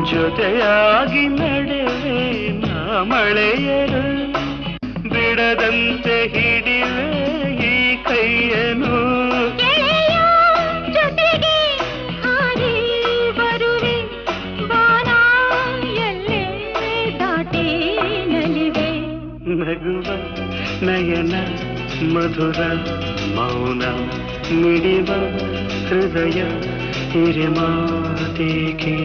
ಜೊತೆಯಾಗಿ ನಡೆವೆ ನಾ ಮಳೆಯರು ಬಿಡದಂತೆ ಹಿಡಿವೆ ಈ ಕೈಯನು ಜೊತೆಗೆ ಹಾರಿ ಬರುವೆ ಬಾನ ಎಲ್ಲೇ ದಾಟಿ ನಲಿವೆ ನಗುವ ನಯನ ಮಧುರ ಮೌನ ಮಿಡಿವ ಹೃದಯ ಹಿರಿಮಾತೇಕೆ